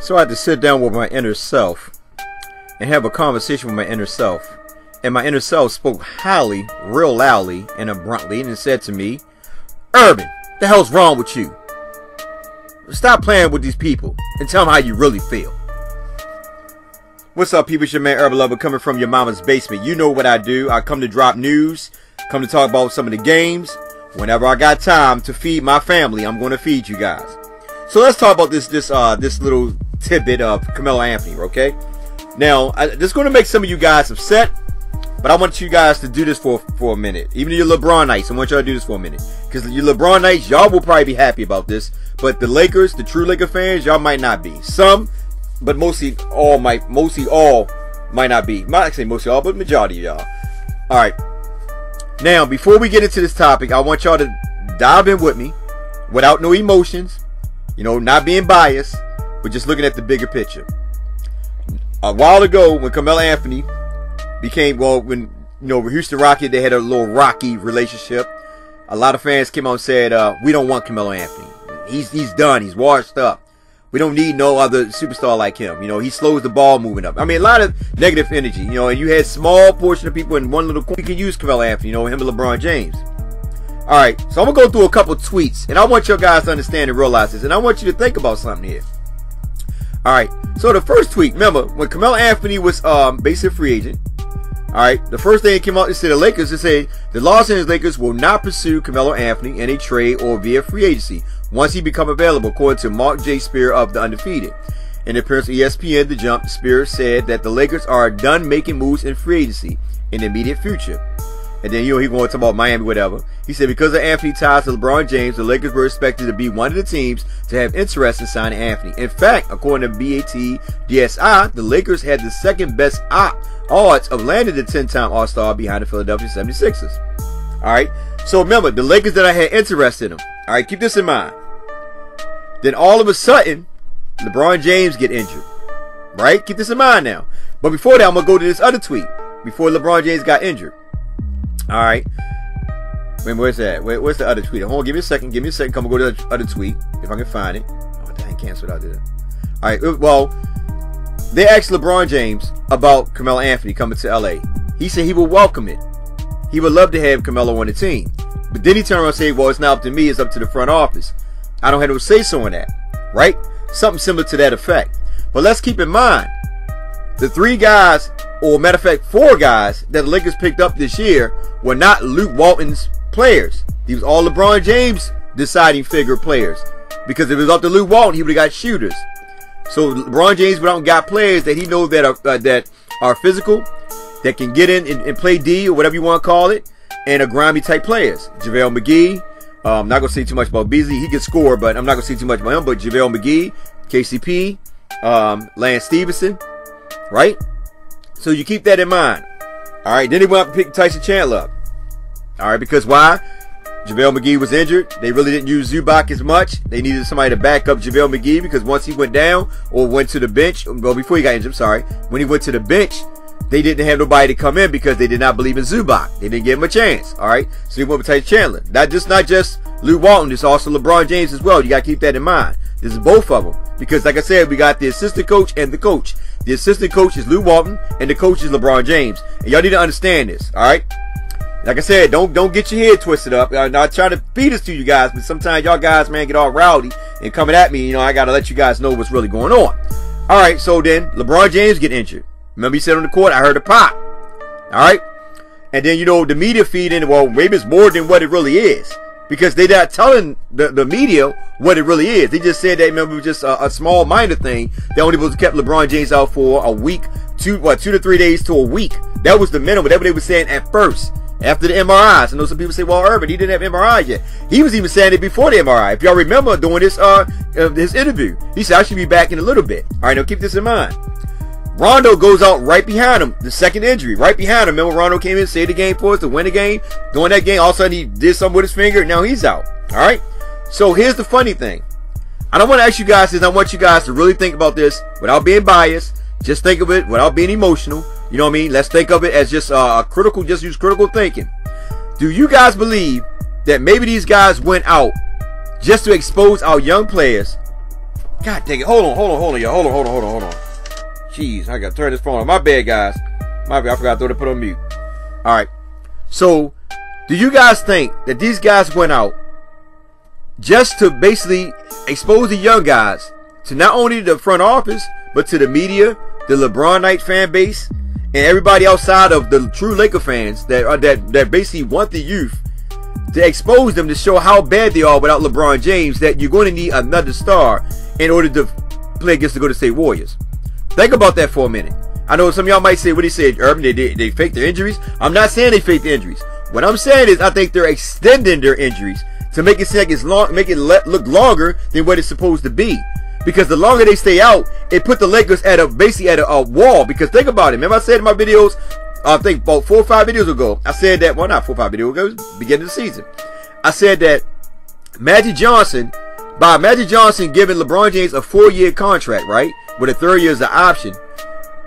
So I had to sit down with my inner self and have a conversation with my inner self. And my inner self spoke highly, real loudly and abruptly, and it said to me, "Urban, the hell's wrong with you? Stop playing with these people and tell them how you really feel." What's up, people? It's your man Urban Lover coming from your mama's basement. You know what I do. I come to drop news, come to talk about some of the games. Whenever I got time to feed my family, I'm going to feed you guys. So let's talk about this little tidbit of Carmelo Anthony, okay? Now, this is going to make some of you guys upset, but I want you guys to do this for a minute. Even your Lebronites, I want y'all to do this for a minute. Because your Lebronites, y'all will probably be happy about this. But the Lakers, the true Laker fans, y'all might not be. Some, but mostly all might not be. I'm not saying mostly all, but majority of y'all. Alright. Now, before we get into this topic, I want y'all to dive in with me without no emotions. You know, not being biased, but just looking at the bigger picture. A while ago, when Carmelo Anthony became, well, when, you know, Houston Rockets, they had a little rocky relationship. A lot of fans came out and said, we don't want Carmelo Anthony. He's done. He's washed up. We don't need no other superstar like him. You know, he slows the ball moving up. I mean, a lot of negative energy, you know, and you had small portion of people in one little corner. You can use Carmelo Anthony, you know, him and LeBron James. All right, so I'm going to go through a couple tweets, and I want you guys to understand and realize this, and I want you to think about something here. All right, so the first tweet, remember, when Carmelo Anthony was basically a free agent, all right, the first thing that came out, it said the Lakers, it said the Los Angeles Lakers will not pursue Carmelo Anthony in a trade or via free agency once he become available, according to Mark J. Spear of The Undefeated. In an appearance on ESPN, The Jump, Spear said that the Lakers are done making moves in free agency in the immediate future. And then, you know, he going to talk about Miami, whatever. He said because of Anthony ties to LeBron James, the Lakers were expected to be one of the teams to have interest in signing Anthony. In fact, according to BAT DSI, the Lakers had the second best odds of landing the 10-time All-Star behind the Philadelphia 76ers. All right. So remember, the Lakers that I had interest in him. All right, keep this in mind. Then all of a sudden, LeBron James get injured. Right? Keep this in mind now. But before that, I'm going to go to this other tweet. Before LeBron James got injured. All right. Wait, where's that? Where's the other tweet? Hold on, give me a second. Give me a second. Come and go to the other tweet if I can find it. Oh, dang, canceled out there. All right. Well, they asked LeBron James about Carmelo Anthony coming to LA. He said he would welcome it. He would love to have Carmelo on the team. But then he turned around and said, well, it's not up to me. It's up to the front office. I don't have no say so in that. Right? Something similar to that effect. But let's keep in mind, the three guys, or matter of fact, four guys that the Lakers picked up this year were not Luke Walton's players. These were all LeBron James deciding figure players. Because if it was up to Luke Walton, he would have got shooters. So LeBron James went out and got players that he knows that are physical, that can get in and play D or whatever you want to call it, and are grimy type players. JaVale McGee. I'm not going to say too much about Beasley. He can score, but I'm not going to say too much about him. But JaVale McGee, KCP, Lance Stevenson, right? So you keep that in mind. All right. Then they went up and picked Tyson Chandler up. All right. Because why? JaVale McGee was injured. They really didn't use Zubac as much. They needed somebody to back up JaVale McGee because once he went down or went to the bench, well, before he got injured, I'm sorry, when he went to the bench, they didn't have nobody to come in because they did not believe in Zubac. They didn't give him a chance. All right. So they went with Tyson Chandler. Not just Luke Walton. It's also LeBron James as well. You got to keep that in mind. This is both of them. Because like I said, we got the assistant coach and the coach. The assistant coach is Luke Walton and the coach is LeBron James. And y'all need to understand this. All right. Like I said, don't get your head twisted up. I'm not trying to feed this to you guys, but sometimes y'all guys, man, get all rowdy and coming at me. You know, I got to let you guys know what's really going on. All right. So then LeBron James get injured. Remember he said on the court, I heard a pop. All right. And then, you know, the media feed in, well, maybe it's more than what it really is. Because they're not telling the media what it really is. They just said that, remember, it was just a small minor thing. They only kept LeBron James out for a week, 2 to 3 days to a week. That was the minimum. That's what they were saying at first. After the MRIs. I know some people say, well, Urban, he didn't have MRIs yet. He was even saying it before the MRI. If y'all remember doing this his interview, he said, I should be back in a little bit. All right, now keep this in mind. Rondo goes out right behind him. The second injury, right behind him. Remember, Rondo came in, saved the game for us to win the game. During that game, all of a sudden he did something with his finger. Now he's out. All right. So here's the funny thing. I don't want to ask you guys this. I want you guys to really think about this without being biased. Just think of it without being emotional. You know what I mean? Let's think of it as just critical. Just use critical thinking. Do you guys believe that maybe these guys went out just to expose our young players God dang it. Hold on, y'all. Hold on. Jeez, I got to turn this phone on. My bad, guys. My bad. I forgot to put on mute. Alright. So, do you guys think that these guys went out just to basically expose the young guys to not only the front office, but to the media, the Lebronites fan base, and everybody outside of the true Laker fans that basically want the youth, to expose them to show how bad they are without LeBron James, that you're going to need another star in order to play against the Golden State Warriors? Think about that for a minute. I know some of y'all might say what he said, Urban, they faked their injuries. I'm not saying they faked the injuries. What I'm saying is I think they're extending their injuries to make it seem like it's long, look longer than what it's supposed to be. Because the longer they stay out, it put the Lakers at basically at a wall. Because think about it. Remember I said in my videos, I think about 4 or 5 videos ago, I said that, well, not 4 or 5 videos ago, it was beginning of the season. I said that Magic Johnson giving LeBron James a 4-year contract, right, with a 3rd year as an option,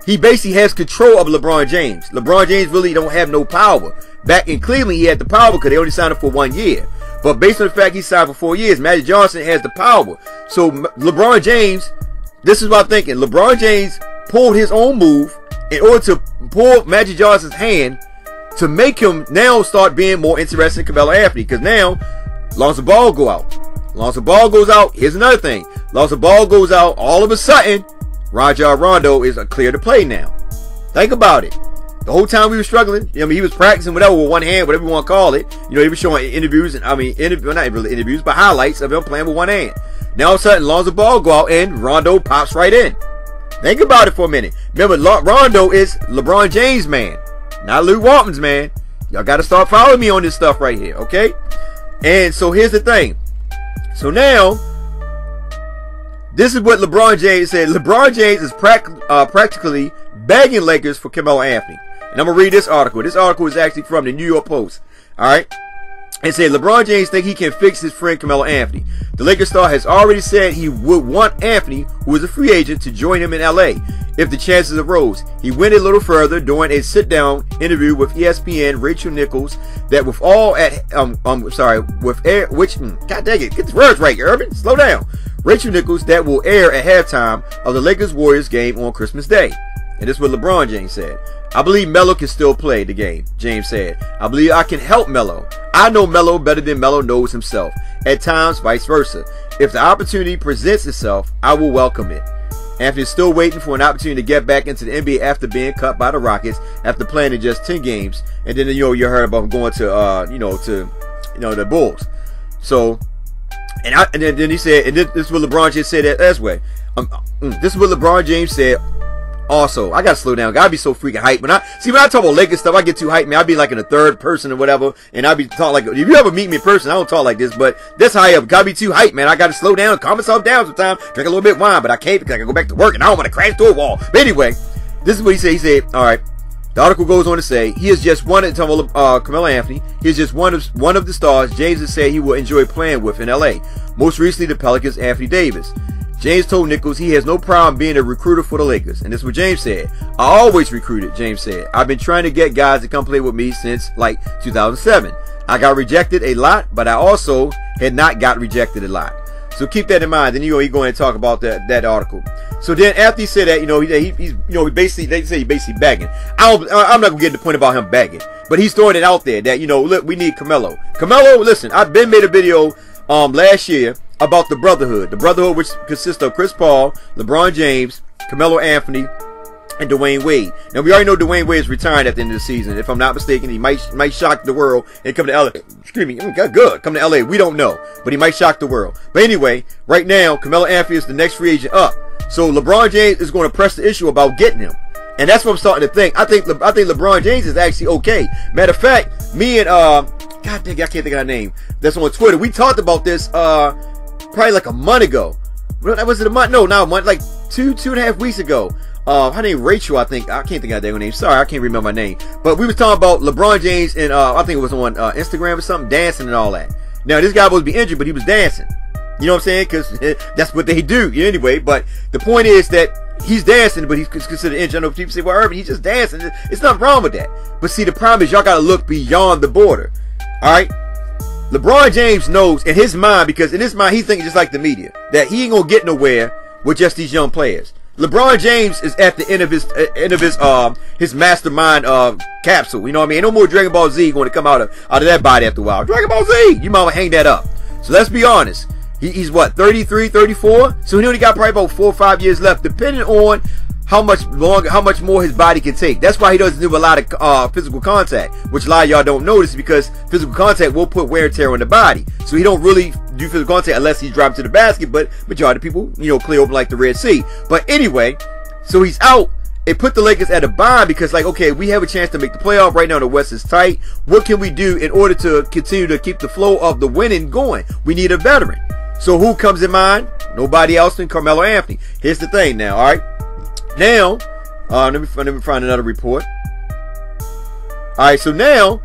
he basically has control of LeBron James. LeBron James really don't have no power. Back in Cleveland, he had the power because they only signed him for 1 year. But based on the fact he signed for 4 years, Magic Johnson has the power. So LeBron James, this is what I'm thinking. LeBron James pulled his own move in order to pull Magic Johnson's hand to make him now start being more interested in Carmelo Anthony. Because now, as long as the ball go out, as long as the ball goes out, here's another thing. As long as the ball goes out, all of a sudden, Rondo is clear to play now. Think about it. The whole time we were struggling, I mean, he was practicing whatever with one hand, whatever you want to call it. You know, he was showing interviews, and not really interviews, but highlights of him playing with one hand. Now all of a sudden, as long as the ball go out, and Rondo pops right in. Think about it for a minute. Remember, Rondo is LeBron James' man, not Luke Walton's man. Y'all got to start following me on this stuff right here, okay? And so here's the thing. So now, this is what LeBron James said. LeBron James is practically begging Lakers for Carmelo Anthony. And I'm going to read this article. This article is actually from the New York Post. Alright? It said, LeBron James thinks he can fix his friend Carmelo Anthony. The Lakers star has already said he would want Anthony, who is a free agent, to join him in LA if the chances arose. He went a little further during a sit-down interview with ESPN Rachel Nichols that with all at God dang it, get the words right, Urban. Slow down. Rachel Nichols that will air at halftime of the Lakers-Warriors game on Christmas Day. And this is what LeBron James said. I believe Melo can still play the game, James said. I believe I can help Melo. I know Melo better than Melo knows himself. At times, vice versa. If the opportunity presents itself, I will welcome it. Anthony is still waiting for an opportunity to get back into the NBA after being cut by the Rockets after playing in just 10 games. And then, you heard about him going to, the Bulls. So, and then he said, and this is what LeBron James said that way. This is what LeBron James said. Also, I gotta slow down. Gotta be so freaking hyped. When I talk about Lakers stuff, I get too hyped, man. I be like in the third person or whatever, and I be talking like, if you ever meet me in person, I don't talk like this, but that's how I am. Gotta be too hyped, man. I gotta slow down, calm myself down sometimes, drink a little bit of wine, but I can't because I gotta go back to work and I don't want to crash through a wall. But anyway, this is what he said. He said, all right. The article goes on to say he is just one of Carmelo Anthony. He is just one of the stars James has said he will enjoy playing with in LA. Most recently, the Pelicans' Anthony Davis. James told Nichols he has no problem being a recruiter for the Lakers. And this is what James said. I always recruited, James said. I've been trying to get guys to come play with me since like 2007. I got rejected a lot, but I also had not got rejected a lot. So keep that in mind. Then he going to talk about that article. So then after he said that, he's basically, they say he's basically begging. I'm not gonna get to the point about him begging, but he's throwing it out there that look, we need Carmelo. Carmelo, listen, I've been made a video last year about the Brotherhood which consists of Chris Paul, LeBron James, Carmelo Anthony, and Dwayne Wade. Now we already know Dwayne Wade is retiring at the end of the season. If I'm not mistaken, he might shock the world and come to LA. Excuse me, good. Come to LA. We don't know, but he might shock the world. But anyway, right now, Carmelo Anthony is the next free agent up. So LeBron James is going to press the issue about getting him, and that's what I'm starting to think. I think LeBron James is actually okay. Matter of fact, me and God dang, I can't think of her name. That's on Twitter. We talked about this probably like a month ago. Was it a month? No, not a month. Like two and a half weeks ago. Her name Rachel, I think. I can't think of that name. Sorry, I can't remember my name. But we was talking about LeBron James and I think it was on Instagram or something, dancing and all that. Now this guy was be injured, but he was dancing. You know what I'm saying? Because that's what they do anyway. But the point is that he's dancing, but he's considered injured. I know people say, well, Urban, he's just dancing. It's nothing wrong with that. But see, the problem is y'all got to look beyond the border. All right? LeBron James knows in his mind, because in his mind, he's thinking just like the media, that he ain't going to get nowhere with just these young players. LeBron James is at the end of his mastermind capsule. You know what I mean? Ain't no more Dragon Ball Z going to come out of that body after a while. Dragon Ball Z, you might want to hang that up. So let's be honest. He's what, 33, 34? So he only got probably about 4 or 5 years left, depending on how much more his body can take. That's why he doesn't do a lot of physical contact, which a lot of y'all don't notice, because physical contact will put wear and tear on the body. So he don't really do physical contact unless he's dropping to the basket, but majority of people, you know, clear open like the Red Sea. But anyway, so he's out. It put the Lakers at a bind because, like, okay, we have a chance to make the playoff. Right now the West is tight. What can we do in order to continue to keep the flow of the winning going? We need a veteran. So who comes in mind? Nobody else than Carmelo Anthony. Here's the thing now, all right? Now, let me find another report. All right, so now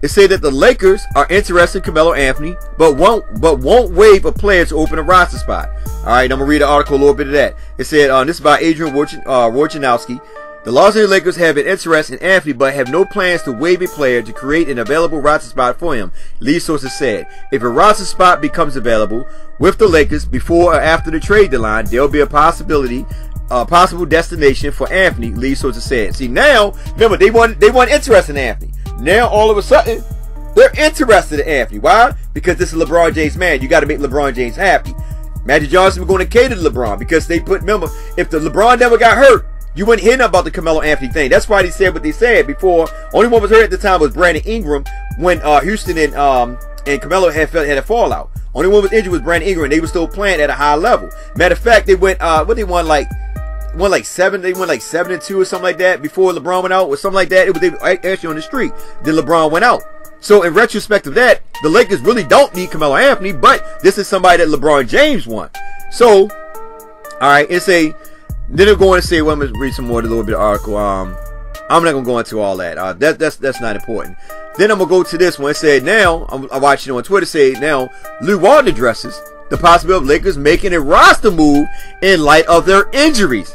it said that the Lakers are interested in Carmelo Anthony, but won't waive a player to open a roster spot. All right, I'm gonna read the article a little bit of that. It said this is by Adrian Wojnarowski. The Los Angeles Lakers have an interest in Anthony, but have no plans to waive a player to create an available roster spot for him, lead sources said. If a roster spot becomes available with the Lakers before or after the trade deadline, there will be a possible destination for Anthony, lead sources said. See, now, remember, they weren't interested in Anthony. Now, all of a sudden, they're interested in Anthony. Why? Because this is LeBron James' man. You got to make LeBron James happy. Magic Johnson was going to cater to LeBron because remember, if the LeBron never got hurt, you wouldn't hear nothing about the Carmelo Anthony thing. That's why they said what they said before. Only one was hurt at the time was Brandon Ingram when Houston and Carmelo had a fallout. Only one was injured was Brandon Ingram, and they were still playing at a high level. Matter of fact, they went they won like 7-2 or something like that before LeBron went out or something like that. They were actually on the streak. Then LeBron went out. So in retrospect of that, the Lakers really don't need Carmelo Anthony, but this is somebody that LeBron James wants. So, all right, then they're going to say, well, I'm going to read some more, a little bit of article. I'm not going to go into all that. That's not important. Then I'm going to go to this one. It said, now, I'm watching on Twitter, say, now, Lew Walton addresses the possibility of Lakers making a roster move in light of their injuries.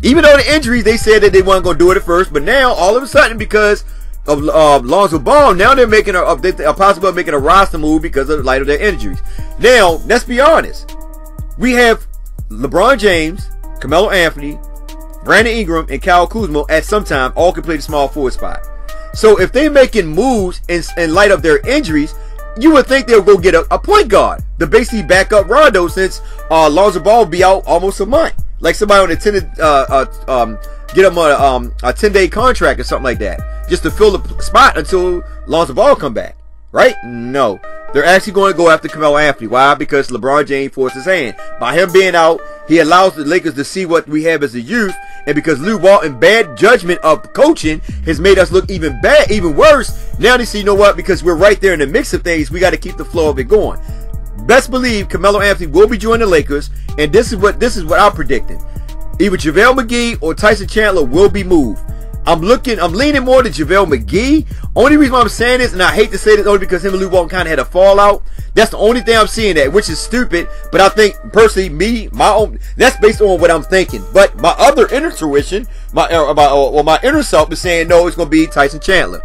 Even though the injuries, they said that they weren't going to do it at first, but now, all of a sudden, because of Lonzo Ball, now they're making a possibility of making a roster move because of the light of their injuries. Now, let's be honest. We have LeBron James, Carmelo Anthony, Brandon Ingram, and Kyle Kuzma at some time all can play the small forward spot. So if they're making moves in light of their injuries, you would think they'll go get a point guard to basically back up Rondo, since Lonzo Ball will be out almost a month. Like somebody on a get him a 10-day contract or something like that, just to fill the spot until Lonzo Ball come back. Right? No. They're actually going to go after Carmelo Anthony. Why? Because LeBron James forced his hand. By him being out, he allows the Lakers to see what we have as a youth. And because Lew Walton's bad judgment of coaching has made us look even worse, now they see, you know what? Because we're right there in the mix of things, we got to keep the flow of it going. Best believe Carmelo Anthony will be joining the Lakers, and this is what I'm predicting. Either JaVale McGee or Tyson Chandler will be moved. I'm leaning more to JaVale McGee. Only reason why I'm saying this, and I hate to say this only because him and Lew Walton kind of had a fallout. That's the only thing I'm seeing that, which is stupid. But I think personally, that's based on what I'm thinking. But my other inner tuition, my inner self is saying no, it's going to be Tyson Chandler.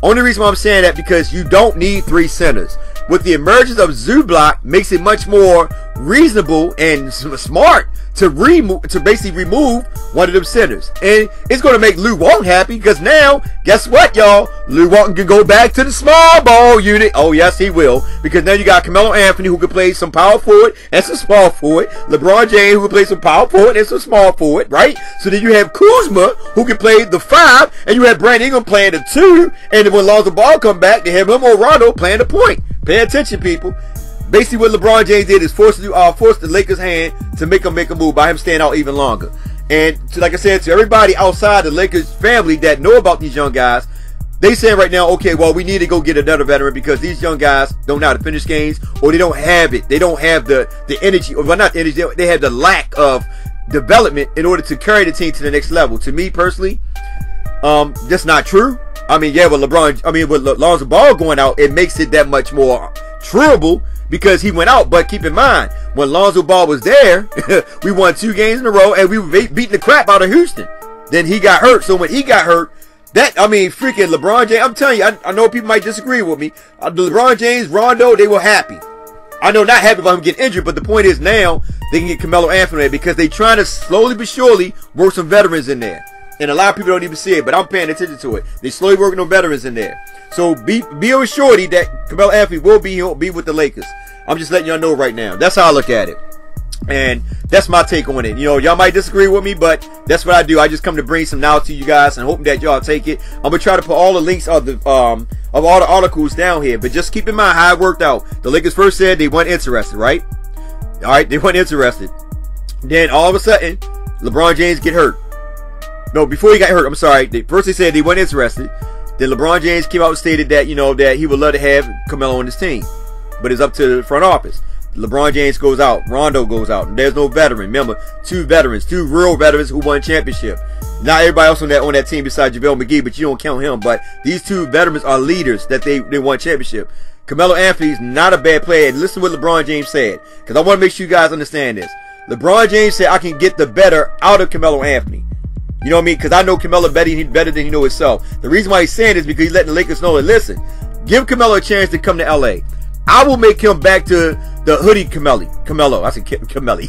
Only reason why I'm saying that because you don't need 3 centers. With the emergence of Zubac, makes it much more reasonable and smart to basically remove one of them centers. And it's going to make Lew Walton happy because now, guess what, y'all? Lew Walton can go back to the small ball unit. Oh, yes, he will. Because now you got Carmelo Anthony, who can play some power forward and some small forward. LeBron James, who can play some power forward and some small forward, right? So then you have Kuzma, who can play the 5, and you have Brandon Ingram playing the 2. And then when Lonzo Ball come back, they have him or Rondo playing the point. Pay attention, people. Basically, what LeBron James did is force the Lakers' hand to make a move by him staying out even longer. And like I said, to everybody outside the Lakers family that know about these young guys, they saying right now, okay, well, we need to go get another veteran because these young guys don't know how to finish games, or they don't have it. They don't have the energy, or well, not the energy. They have the lack of development in order to carry the team to the next level. To me personally, that's not true. I mean, yeah, with Lonzo Ball going out, it makes it that much more trueable because he went out. But keep in mind, when Lonzo Ball was there, we won 2 games in a row and we were beating the crap out of Houston. Then he got hurt. So when he got hurt, freaking LeBron James, I'm telling you, I know people might disagree with me. LeBron James, Rondo, they were happy. I know not happy about him getting injured, but the point is now they can get Carmelo Anthony because they're trying to slowly but surely work some veterans in there. And a lot of people don't even see it, but I'm paying attention to it. They slowly working on veterans in there. So be assured that Carmelo Anthony will be with the Lakers. I'm just letting y'all know right now. That's how I look at it. And that's my take on it. You know, y'all might disagree with me, but that's what I do. I just come to bring some knowledge to you guys and hoping that y'all take it. I'm gonna try to put all the links of all the articles down here. But just keep in mind how it worked out. The Lakers first said they weren't interested, right? All right, they weren't interested. Then all of a sudden, LeBron James get hurt. No, before he got hurt, I'm sorry. First they said they weren't interested. Then LeBron James came out and stated that, you know, that he would love to have Carmelo on his team. But it's up to the front office. LeBron James goes out. Rondo goes out. And there's no veteran. Remember, two real veterans who won championship. Not everybody else on that team besides JaVale McGee, but you don't count him. But these two veterans are leaders that they won championship. Carmelo Anthony's not a bad player. And listen to what LeBron James said, because I want to make sure you guys understand this. LeBron James said, I can get the better out of Carmelo Anthony. You know what I mean? Because I know Carmelo better than he knows himself. The reason why he's saying this is because he's letting the Lakers know that, listen, give Carmelo a chance to come to LA. I will make him back to the hoodie Carmelo. I said Carmelo.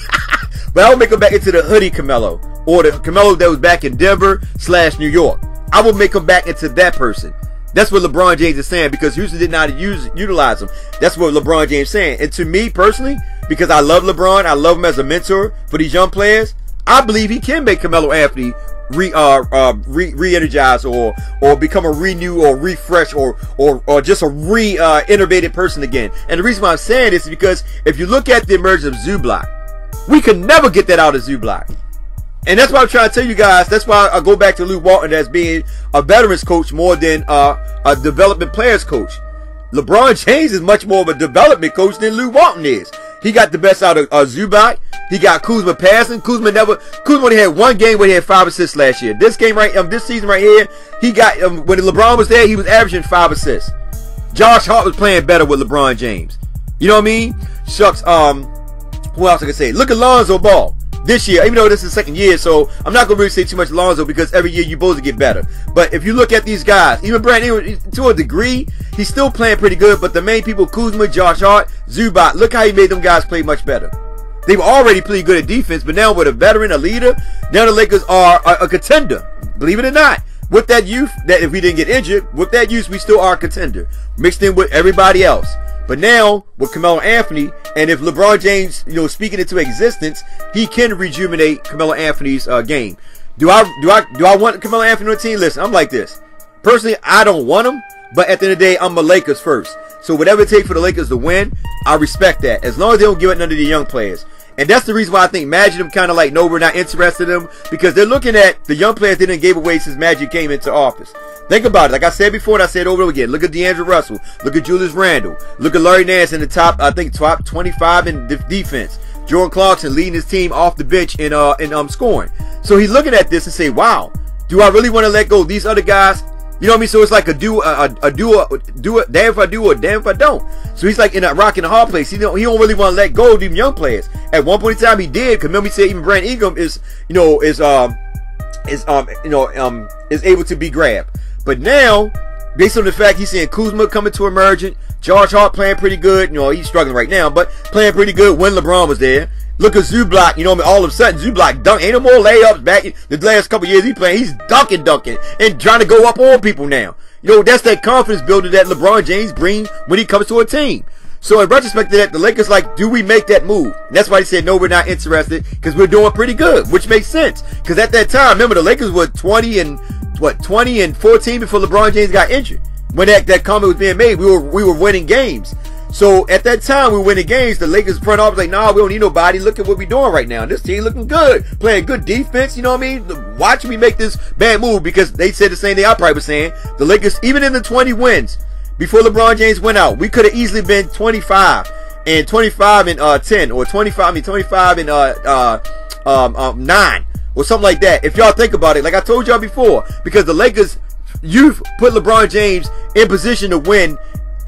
But I will make him back into the hoodie Carmelo. Or the Carmelo that was back in Denver / New York. I will make him back into that person. That's what LeBron James is saying, because Houston did not utilize him. That's what LeBron James is saying. And to me personally, because I love LeBron, I love him as a mentor for these young players, I believe he can make Carmelo Anthony re-energize or become a renew or refresh or just a innovative person again. And the reason why I'm saying this is because if you look at the emergence of Zubac, we could never get that out of Zubac. And that's why I'm trying to tell you guys. That's why I go back to Luke Walton as being a veterans coach more than a development players coach. LeBron James is much more of a development coach than Luke Walton is. He got the best out of Zubac. He got Kuzma passing. Kuzma only had one game where he had 5 assists last year. This season right here, he got when LeBron was there, he was averaging 5 assists. Josh Hart was playing better with LeBron James. You know what I mean? Shucks. Who else I can say? Look at Lonzo Ball this year, even though this is the second year, so I'm not gonna really say too much Lonzo because every year you're supposed to get better. But if you look at these guys, even Brandon, to a degree, he's still playing pretty good. But the main people, Kuzma, Josh Hart, Zubac, look how he made them guys play much better. They were already pretty good at defense, but now with a veteran, a leader, now the Lakers are a contender. Believe it or not, with that youth, that if we didn't get injured, with that youth, we still are a contender, mixed in with everybody else. But now with Carmelo Anthony, and if LeBron James, you know, speaking into existence, he can rejuvenate Carmelo Anthony's game. Do I want Carmelo Anthony on the team? Listen, I'm like this. Personally, I don't want him, but at the end of the day, I'm a Lakers first. So whatever it takes for the Lakers to win, I respect that. As long as they don't give it none of the young players. And that's the reason why I think Magic them kind of like, no, we're not interested in them, because they're looking at the young players they didn't give away since Magic came into office. Think about it. Like I said before, and I said over and over again. Look at D'Angelo Russell. Look at Julius Randle. Look at Larry Nance in the top, I think, top 25 in defense. Jordan Clarkson leading his team off the bench in scoring. So he's looking at this and say, wow, do I really want to let go of these other guys? You know what I mean? So it's like a damn if I do or damn if I don't. So he's like in a rock and a hard place. He don't really want to let go of them young players. At one point in time, he did. Because remember, he said even Brandon Ingram is able to be grabbed. But now, based on the fact he's seeing Kuzma coming to emergent, Josh Hart playing pretty good. You know, he's struggling right now, but playing pretty good when LeBron was there. Look at Zubac, you know, all of a sudden Zubac dunk, ain't no more layups back in the last couple years he's dunking and trying to go up on people now. You know, that's that confidence builder that LeBron James brings when he comes to a team. So in retrospect to that, the Lakers like, do we make that move? And that's why they said, no, we're not interested, because we're doing pretty good, which makes sense. Because at that time, remember, the Lakers were 20 and 14 before LeBron James got injured. When that comment was being made, we were winning games. So at that time, we were winning games. The Lakers front office like, nah, we don't need nobody. Look at what we're doing right now. This team looking good, playing good defense. You know what I mean? Watch me make this bad move, because they said the same thing I probably was saying. The Lakers, even in the 20 wins before LeBron James went out, we could have easily been 25 and 10, or 25 and 9 or something like that. If y'all think about it, like I told y'all before, because the Lakers youth put LeBron James in position to win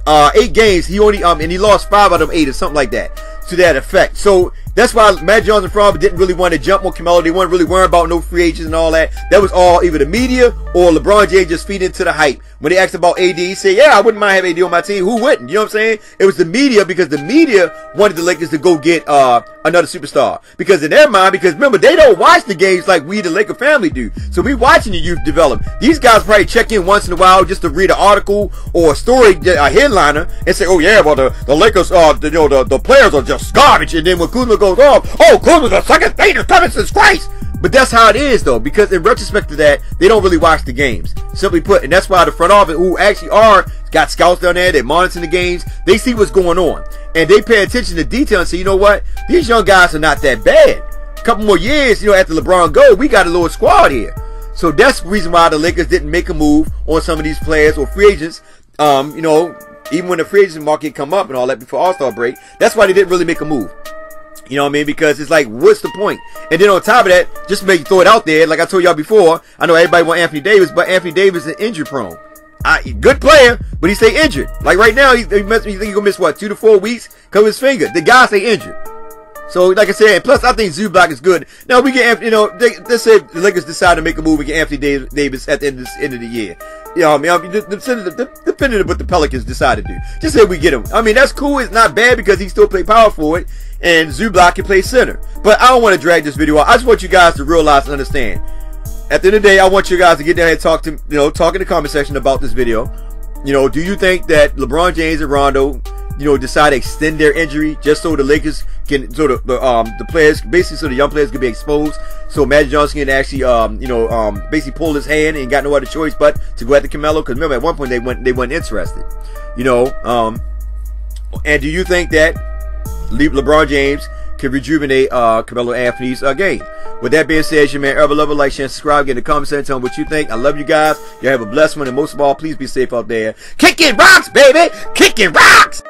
8 games. He only and he lost 5 out of 8 or something like that, to that effect. So that's why Matt Jones and Frog didn't really want to jump on Carmelo. They weren't really worried about no free agents and all that. That was all either the media or LeBron James just feed into the hype. When they asked about AD, he said, yeah, I wouldn't mind having AD on my team. Who wouldn't? You know what I'm saying? It was the media, because the media wanted the Lakers to go get another superstar. Because in their mind, because remember, they don't watch the games like we, the Laker family, do. So we watching the youth develop. These guys probably check in once in a while just to read an article or a story, a headliner, and say, oh yeah, well the Lakers, the players are just garbage. And then when Kuzma goes off, oh, Kuzma's the second thing that's coming since Christ. But that's how it is, though, because in retrospect to that, they don't really watch the games. Simply put, and that's why the front office, who actually got scouts down there, they're monitoring the games, they see what's going on. And they pay attention to detail and say, you know what? These young guys are not that bad. A couple more years, after LeBron go, we got a little squad here. So that's the reason why the Lakers didn't make a move on some of these players or free agents, even when the free agent market come up and all that before All-Star break. That's why they didn't really make a move. You know what I mean? Because it's like, what's the point? And then on top of that, just to make you throw it out there, like I told y'all before, I know everybody want Anthony Davis, but Anthony Davis is injury prone. Good player, but he stay injured. Like right now, you think he's gonna miss what, 2 to 4 weeks? Cause of his finger. The guy stay injured. So like I said, plus I think Zubac is good. Now we get Anthony, let's say the Lakers decide to make a move and get Anthony Davis at the end of the year. You know what I mean? Depending on what the Pelicans decide to do. Just say we get him. I mean, that's cool. It's not bad because he still play power forward and Zubac can play center. But I don't want to drag this video out. I just want you guys to realize and understand. At the end of the day, I want you guys to get down and talk in the comment section about this video. Do you think that LeBron James and Rondo, decide to extend their injury just so the Lakers can, so the players, basically so the young players can be exposed, so Magic Johnson can actually, basically pull his hand and got no other choice but to go after Carmelo? Because remember, at one point they weren't interested. And do you think that LeBron James can rejuvenate Carmelo Anthony's game? With that being said, your man Urban Lover, like, share, and subscribe. Get in the comment section, tell me what you think. I love you guys. You have a blessed one, and most of all, please be safe out there. Kicking rocks, baby! Kicking rocks!